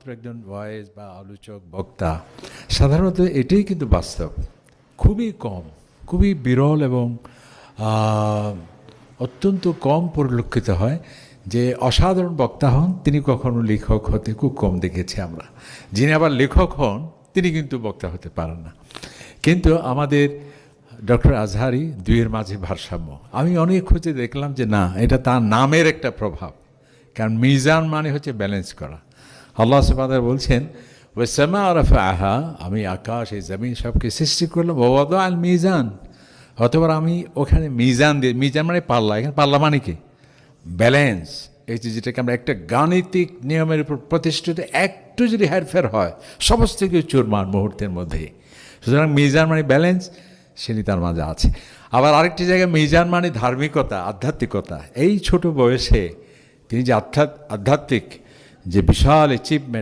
শুধুমাত্র একজন ভয়েস বা আলোচক বক্তা, সাধারণত এটাই কিন্তু বাস্তব। খুবই কম, খুবই বিরল এবং অত্যন্ত কম পরিলক্ষিত হয় যে অসাধারণ বক্তা হন তিনি কখনো লেখক হতে খুব কম দেখেছি আমরা। যিনি আবার লেখক হন তিনি কিন্তু বক্তা হতে পারেন না। কিন্তু আমাদের ডক্টর আজহারি দুইয়ের মাঝে ভারসাম্য। আমি অনেক খুঁজে দেখলাম যে না, এটা তার নামের একটা প্রভাব। কারণ মিজান মানে হচ্ছে ব্যালেন্স করা। আল্লাহ সুবহানাহু ওয়া তাআলা বলছেন ওয়াসামা রাফাআহা, আমি আকাশ এই জমিন সবকে সৃষ্টি করলাম, ওয়াদা আল মিজান, অতবার আমি ওখানে মিজান দিয়ে, মিজান মানে পাল্লা, এখানে পাল্লা মানে কি ব্যালেন্স। এই যে যেটাকে আমরা একটা গাণিতিক নিয়মের উপর প্রতিষ্ঠিত, একটু যদি হেরফের হয় সমস্ত কিছু চুরমার মুহূর্তের মধ্যে। সুতরাং মিজান মানে ব্যালেন্স, সেটি তার মাঝে আছে। আবার আরেকটি জায়গায় মিজান মানে ধার্মিকতা, আধ্যাত্মিকতা। এই ছোট বয়সে তিনি যে আধ্যাত্মিক যে বিশাল অ্যাচিভমেন্ট